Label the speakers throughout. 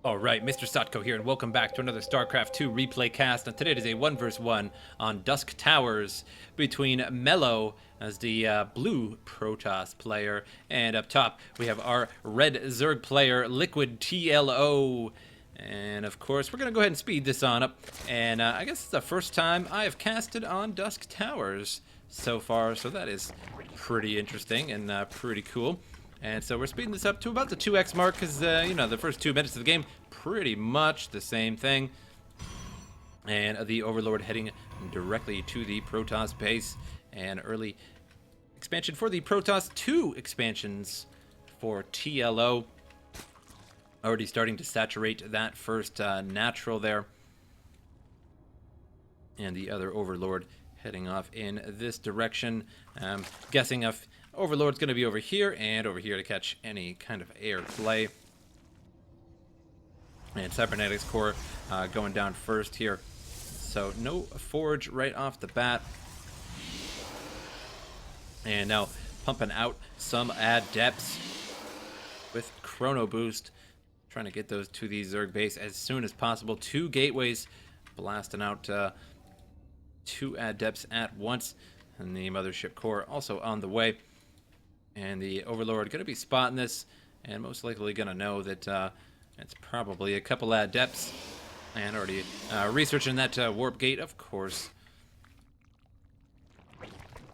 Speaker 1: Alright, MrSotko here, and welcome back to another Starcraft 2 replay cast. And today it is a 1 vs 1 on Dusk Towers between MelloW as the blue Protoss player, and up top we have our red Zerg player, LiquidTLO. And of course, we're going to go ahead and speed this on up. And I guess it's the first time I have casted on Dusk Towers so far, so that is pretty interesting and pretty cool. And so we're speeding this up to about the 2x mark because, you know, the first 2 minutes of the game, pretty much the same thing. And the Overlord heading directly to the Protoss base. And early expansion for the Protoss, 2 expansions for TLO. Already starting to saturate that first natural there. And the other Overlord heading off in this direction. Guessing if Overlord's going to be over here and over here to catch any kind of air play. And Cybernetics Core going down first here. So no Forge right off the bat. And now pumping out some adepts with Chrono Boost. Trying to get those to the Zerg base as soon as possible. 2 gateways blasting out 2 adepts at once. And the Mothership Core also on the way. And the Overlord going to be spotting this, and most likely going to know that it's probably a couple adepts. And already researching that warp gate, of course.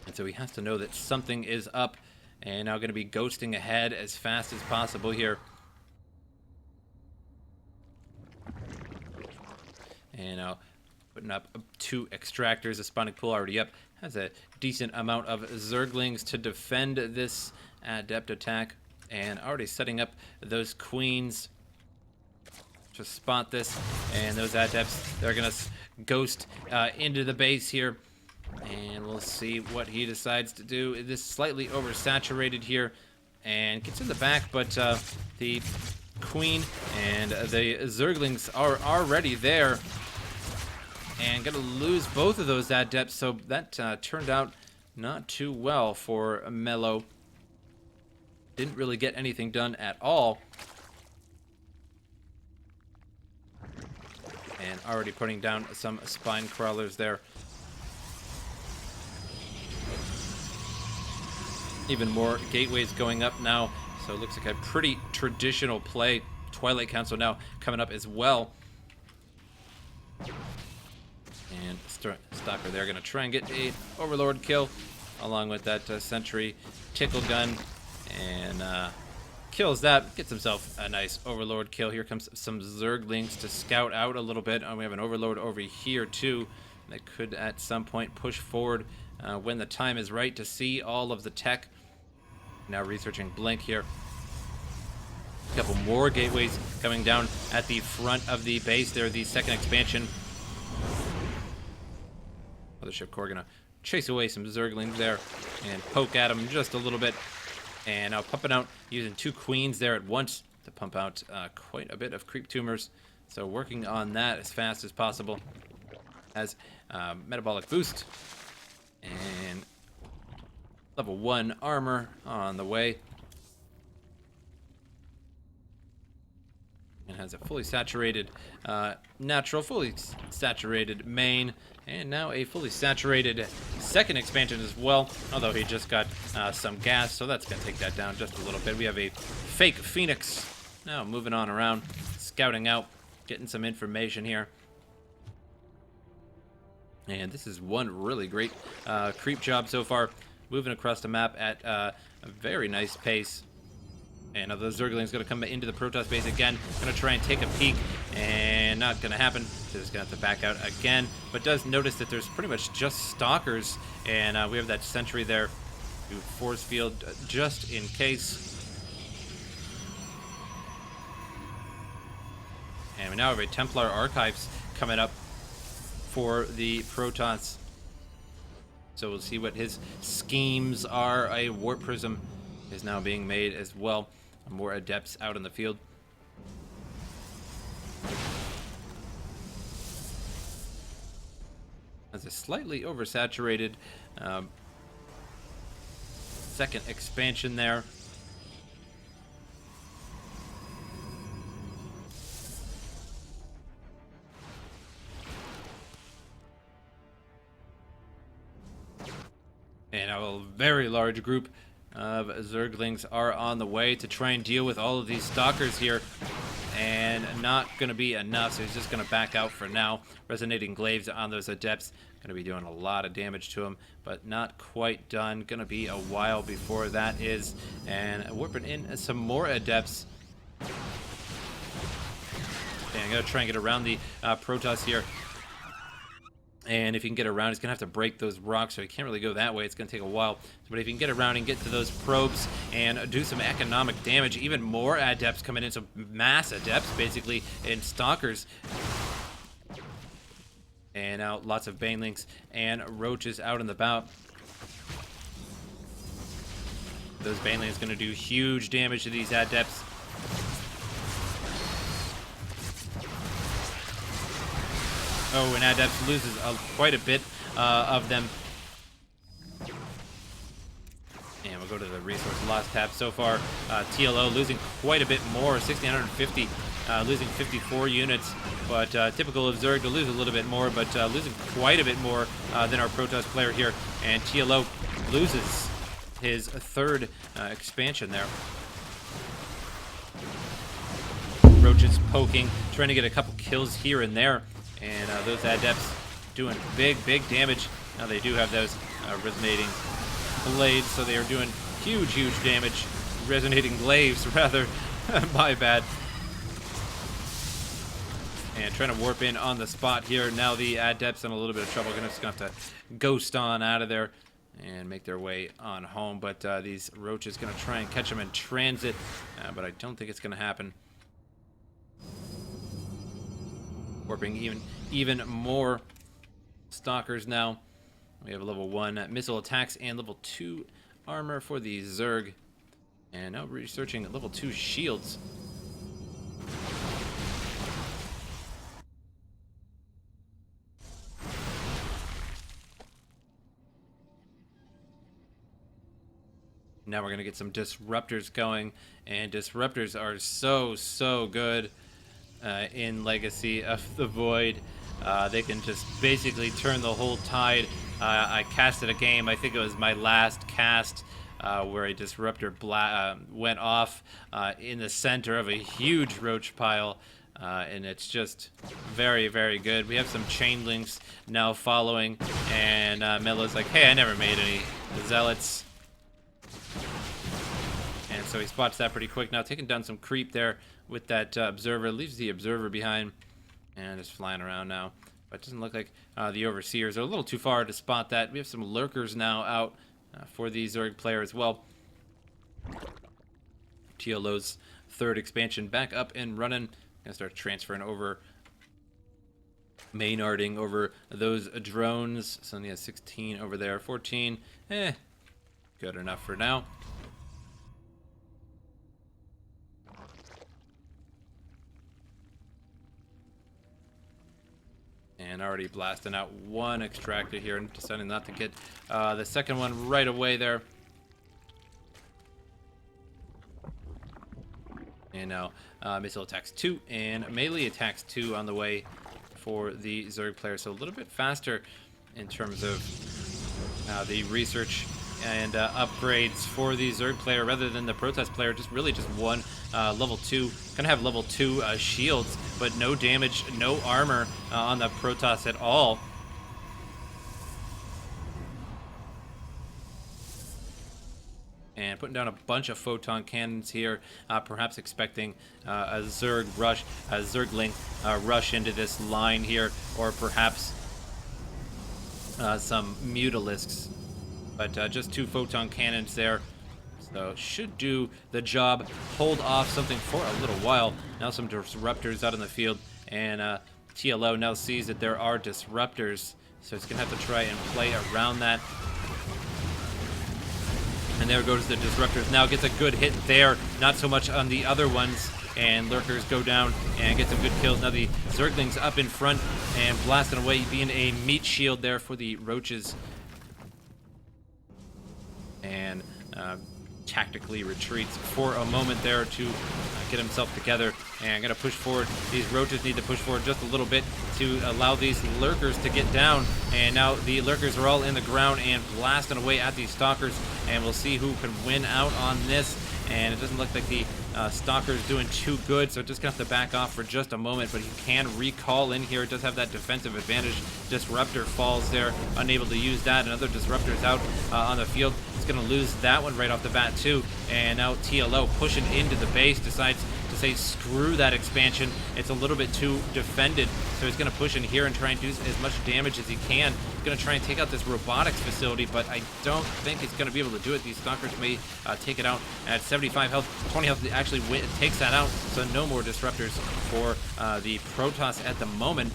Speaker 1: And so he has to know that something is up. And now going to be ghosting ahead as fast as possible here. And now putting up 2 extractors. The spawning pool already up. Has a decent amount of Zerglings to defend this adept attack. And already setting up those queens to spot this. And those adepts, they're going to ghost into the base here. And we'll see what he decides to do. This is slightly oversaturated here. And gets in the back, but the queen and the Zerglings are already there. And gonna lose both of those adepts, so that turned out not too well for MelloW. Didn't really get anything done at all. And already putting down some spine crawlers there. Even more gateways going up now, so it looks like a pretty traditional play. Twilight Council now coming up as well. And Stalker there going to try and get a Overlord kill along with that Sentry Tickle Gun, and kills that, gets himself a nice Overlord kill. Here comes some Zerglings to scout out a little bit. We have an Overlord over here too that could at some point push forward when the time is right to see all of the tech. Now researching Blink here. A couple more gateways coming down at the front of the base there, the second expansion. Mothership Core gonna chase away some Zerglings there and poke at them just a little bit. And now pumping out, using 2 queens there at once to pump out quite a bit of creep tumors. So working on that as fast as possible. As metabolic boost and level 1 armor on the way. And has a fully saturated natural, fully saturated main, and now a fully saturated second expansion as well, although he just got some gas, so that's going to take that down just a little bit. We have a fake Phoenix now moving on around, scouting out, getting some information here. And this is one really great creep job so far, moving across the map at a very nice pace. And now the Zergling's going to come into the Protoss base again. Going to try and take a peek, and not going to happen. Just going to have to back out again. But does notice that there's pretty much just Stalkers, and we have that Sentry there to force field just in case. And we now have a Templar Archives coming up for the Protoss. So we'll see what his schemes are. A Warp Prism is now being made as well. More adepts out in the field. As a slightly oversaturated second expansion there. And a very large group of Zerglings are on the way to try and deal with all of these Stalkers here. And not going to be enough, so he's just going to back out for now. Resonating Glaives on those Adepts. Going to be doing a lot of damage to him, but not quite done. Going to be a while before that is. And warping in some more Adepts. And I'm going to try and get around the Protoss here. And if he can get around, he's going to have to break those rocks, so he can't really go that way. It's going to take a while. But if he can get around and get to those probes and do some economic damage, even more Adepts coming in, so mass Adepts, basically, and Stalkers. And now lots of Banelings and Roaches out and about. Those Banelings going to do huge damage to these Adepts. Oh, and Adept loses quite a bit of them. And we'll go to the resource loss tab. So far, TLO losing quite a bit more, 1,650, losing 54 units. But typical of Zerg to lose a little bit more, but losing quite a bit more than our Protoss player here. And TLO loses his third expansion there. Roaches poking, trying to get a couple kills here and there. And those Adepts doing big damage. Now they do have those resonating blades, so they are doing huge damage. Resonating glaives, rather. My bad. And trying to warp in on the spot here. Now the Adepts in a little bit of trouble. Just gonna have to ghost on out of there and make their way on home. But these Roaches gonna try and catch them in transit, but I don't think it's gonna happen. Warping even more Stalkers now. We have a level 1 missile attacks and level 2 armor for the Zerg. And now researching level 2 shields. Now we're going to get some Disruptors going. And Disruptors are so good. In Legacy of the Void. They can just basically turn the whole tide. I casted a game, I think it was my last cast, where a Disruptor went off in the center of a huge Roach pile, and it's just very good. We have some Chainlinks now following, and MelloW's like, hey, I never made any Zealots. And so he spots that pretty quick. Now taking down some creep there with that Observer. Leaves the Observer behind and is flying around now. But it doesn't look like the Overseers are a little too far to spot that. We have some Lurkers now out for the Zerg player as well. TLO's third expansion back up and running. Gonna start transferring over, Maynarding over those drones. So he has 16 over there, 14. Good enough for now. And already blasting out one extractor here and deciding not to get the second one right away there. And now missile attacks 2 and melee attacks 2 on the way for the Zerg player. So a little bit faster in terms of the research and upgrades for the Zerg player rather than the Protoss player. Just one level 2. Gonna have level 2 shields, but no damage, no armor on the Protoss at all. And putting down a bunch of photon cannons here, perhaps expecting a Zergling rush into this line here, or perhaps some Mutalisks. But just 2 photon cannons there. So should do the job. Hold off something for a little while. Now some Disruptors out in the field. And TLO now sees that there are Disruptors. So it's going to have to try and play around that. And there goes the Disruptors. Now gets a good hit there. Not so much on the other ones. And Lurkers go down and get some good kills. Now the Zerglings up in front and blasting away, being a meat shield there for the Roaches. And tactically retreats for a moment there to get himself together And I'm going to push forward. These roaches need to push forward just a little bit to allow these lurkers to get down. And now the lurkers are all in the ground and blasting away at these stalkers. And we'll see who can win out on this. And it doesn't look like the Stalker's doing too good, so just gonna have to back off for just a moment, but he can recall in here. It does have that defensive advantage. Disruptor falls there, unable to use that. Another Disruptor's out on the field. He's gonna lose that one right off the bat too. And now TLO pushing into the base, decides to say screw that expansion. It's a little bit too defended, so he's gonna push in here and try and do as much damage as he can. He's gonna try and take out this robotics facility, but I don't think he's gonna be able to do it. These Stalkers may take it out at 75 health, 20 health. Actually takes that out, so no more Disruptors for the Protoss at the moment.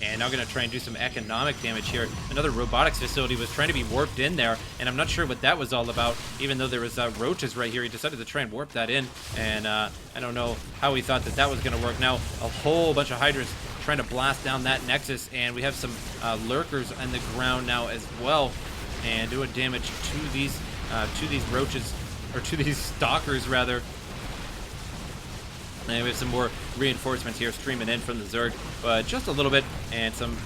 Speaker 1: And now going to try and do some economic damage here. Another robotics facility was trying to be warped in there, and I'm not sure what that was all about. Even though there was roaches right here, he decided to try and warp that in, and I don't know how he thought that that was going to work. Now a whole bunch of Hydras trying to blast down that Nexus, and we have some lurkers on the ground now as well, and doing damage to these roaches, or to these stalkers rather. And we have some more reinforcements here streaming in from the Zerg, but just a little bit, and some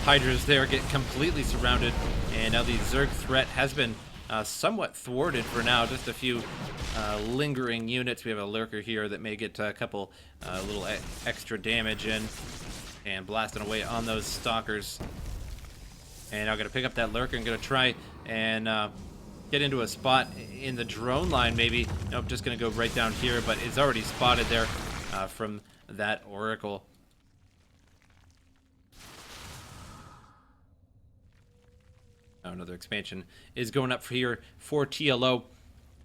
Speaker 1: Hydras there get completely surrounded, and now the Zerg threat has been somewhat thwarted for now. Just a few lingering units. We have a lurker here that may get a couple little extra damage in, and blasting away on those stalkers. And I'm going to pick up that lurker and going to try and get into a spot in the drone line maybe. Nope, just going to go right down here, but it's already spotted there from that Oracle. Another expansion is going up here for TLO,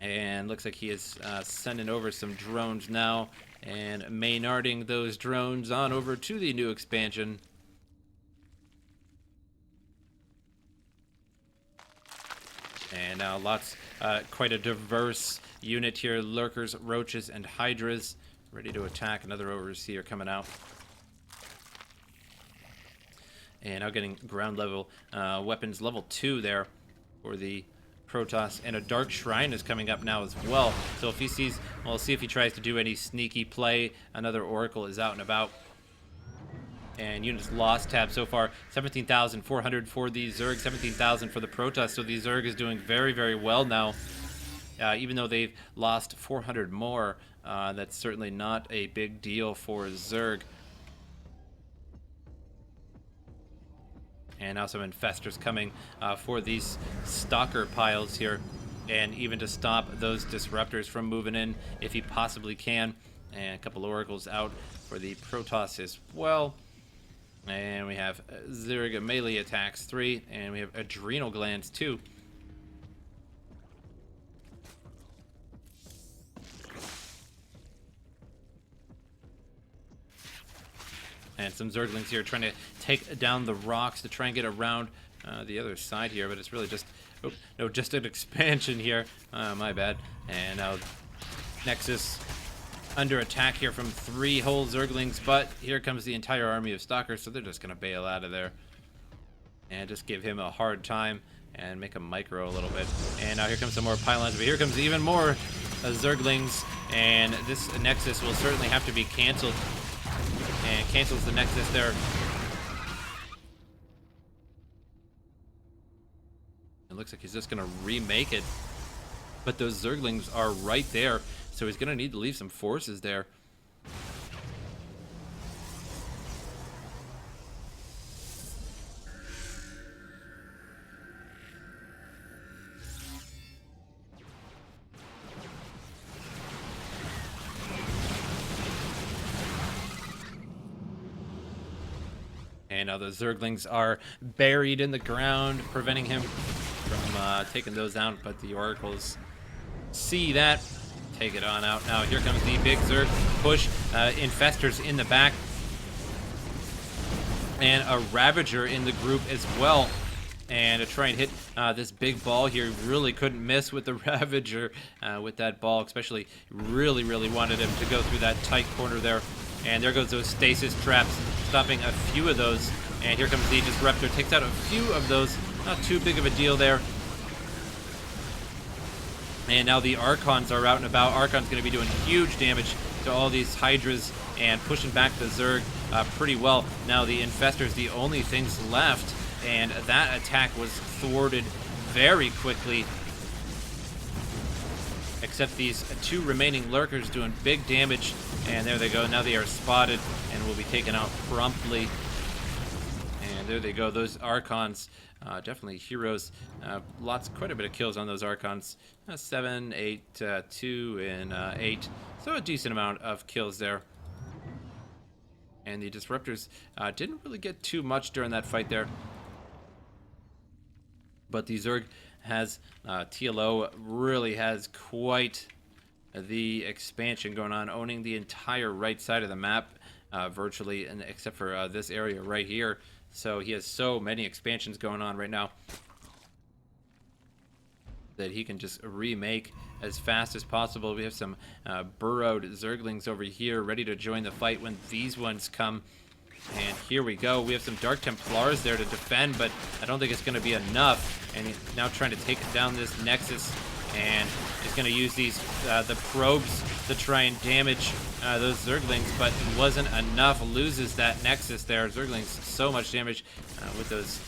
Speaker 1: and looks like he is sending over some drones now and Maynarding those drones on over to the new expansion. And now quite a diverse unit here. Lurkers, roaches, and Hydras ready to attack. Another overseer coming out. And now getting ground level weapons level 2 there for the Protoss. And a Dark Shrine is coming up now as well. So if he sees, well, we'll see if he tries to do any sneaky play. Another Oracle is out and about. And units lost tab so far, 17,400 for the Zerg, 17,000 for the Protoss. So the Zerg is doing very, very well now. Even though they've lost 400 more, that's certainly not a big deal for Zerg. And now some Infestors coming for these Stalker piles here. And even to stop those Disruptors from moving in if he possibly can. And a couple Oracles out for the Protoss as well. And we have Zerg melee attacks 3, and we have adrenal glands 2. And some Zerglings here trying to take down the rocks to try and get around the other side here, but it's really just, oh, no, just an expansion here. My bad. And now Nexus under attack here from 3 whole Zerglings, but here comes the entire army of Stalkers, so they're just going to bail out of there and just give him a hard time and make him micro a little bit. And now here comes some more pylons, but here comes even more Zerglings, and this Nexus will certainly have to be canceled, and cancels the Nexus there. It looks like he's just going to remake it, but those Zerglings are right there. So he's going to need to leave some forces there. And now the Zerglings are buried in the ground, preventing him from taking those out, but the Oracles see that. Take it on out. Now here comes the big Zerg push. Infestors in the back. And a Ravager in the group as well. And to try and hit this big ball here, really couldn't miss with the Ravager with that ball, especially really, really wanted him to go through that tight corner there. And there goes those stasis traps, stopping a few of those. And here comes the Disruptor, takes out a few of those. Not too big of a deal there. And now the Archons are out and about. Archon's going to be doing huge damage to all these Hydras and pushing back the Zerg pretty well. Now the Infestors, the only things left, and that attack was thwarted very quickly. Except these two remaining Lurkers doing big damage. And there they go. Now they are spotted and will be taken out promptly. And there they go. Those Archons, definitely heroes. Quite a bit of kills on those Archons. 7, 8, 2, and 8. So a decent amount of kills there. And the Disruptors didn't really get too much during that fight there. But the Zerg has, TLO really has quite the expansion going on, owning the entire right side of the map, virtually, and except for this area right here. So he has so many expansions going on right now that he can just remake as fast as possible. We have some burrowed Zerglings over here ready to join the fight when these ones come. And here we go. We have some Dark Templars there to defend, but I don't think it's going to be enough. And he's now trying to take down this Nexus, and he's going to use these the probes to try and damage those Zerglings, but it wasn't enough. Loses that Nexus there. Zerglings so much damage with those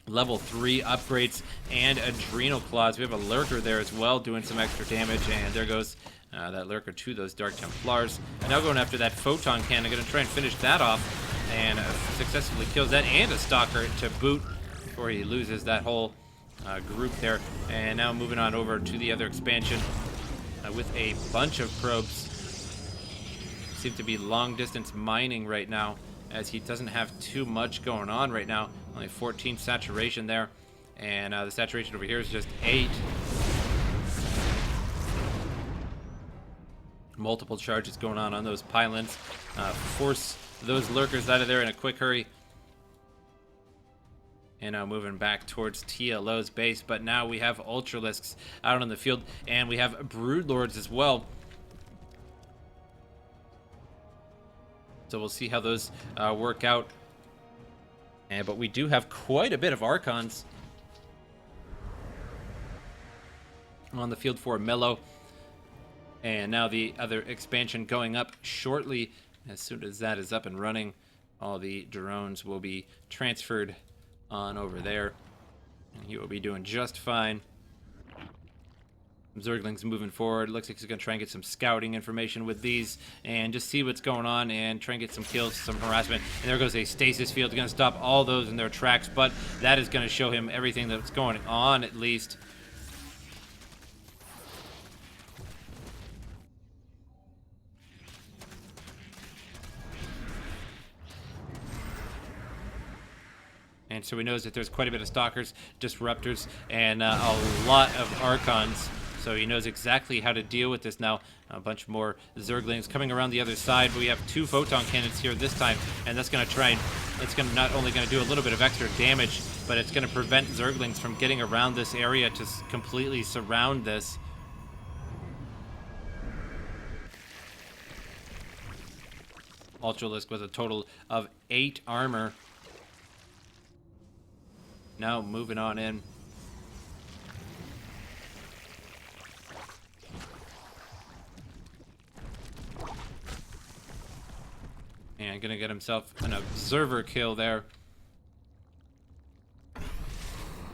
Speaker 1: level 3 upgrades and Adrenal Claws. We have a Lurker there as well doing some extra damage, and there goes that Lurker to those Dark Templars. And now going after that Photon Cannon, going to try and finish that off, and successfully kills that, and a Stalker to boot before he loses that whole group there. And now moving on over to the other expansion with a bunch of probes. Seem to be long distance mining right now, as he doesn't have too much going on right now. Only 14 saturation there, and the saturation over here is just 8. Multiple charges going on those pylons. Force those Lurkers out of there in a quick hurry. And now moving back towards TLO's base, but now we have Ultralisks out on the field, and we have Broodlords as well. So we'll see how those work out. But we do have quite a bit of Archons on the field for MelloW. And now the other expansion going up shortly. As soon as that is up and running, all the drones will be transferred on over there. And he will be doing just fine. Zerglings moving forward. Looks like he's going to try and get some scouting information with these and just see what's going on and try and get some kills, some harassment. And there goes a stasis field. Going to stop all those in their tracks, but that is going to show him everything that's going on, at least. And so he knows that there's quite a bit of Stalkers, Disruptors, and a lot of Archons. So he knows exactly how to deal with this now. A bunch more Zerglings coming around the other side, but we have 2 Photon Cannons here this time, and that's going to try and, it's going to not only going to do a little bit of extra damage, but it's going to prevent Zerglings from getting around this area to completely surround this. Ultralisk with a total of 8 armor. Now moving on in. And gonna get himself an observer kill there.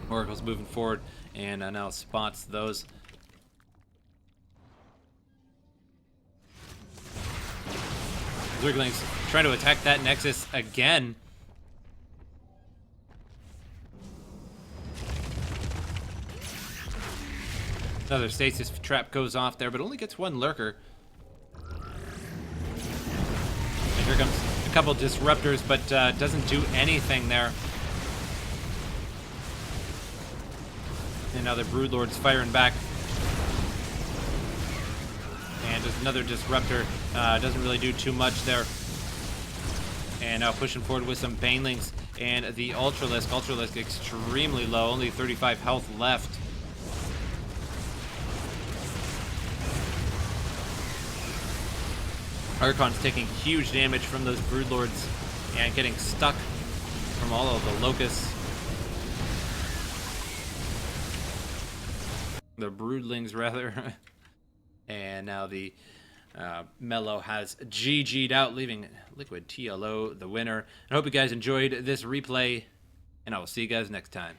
Speaker 1: Oracle's moving forward and now spots those. Zerglings trying to attack that Nexus again. Another stasis trap goes off there, but only gets 1 Lurker. And here comes a couple Disruptors, but doesn't do anything there. And now the Broodlord's firing back. And there's another Disruptor. Doesn't really do too much there. And now pushing forward with some Banelings. And the Ultralisk. Ultralisk extremely low, only 35 health left. Archon's taking huge damage from those Broodlords and getting stuck from all of the locusts. the broodlings rather. And now the MelloW has GG'd out, leaving LiquidTLO the winner. I hope you guys enjoyed this replay, and I will see you guys next time.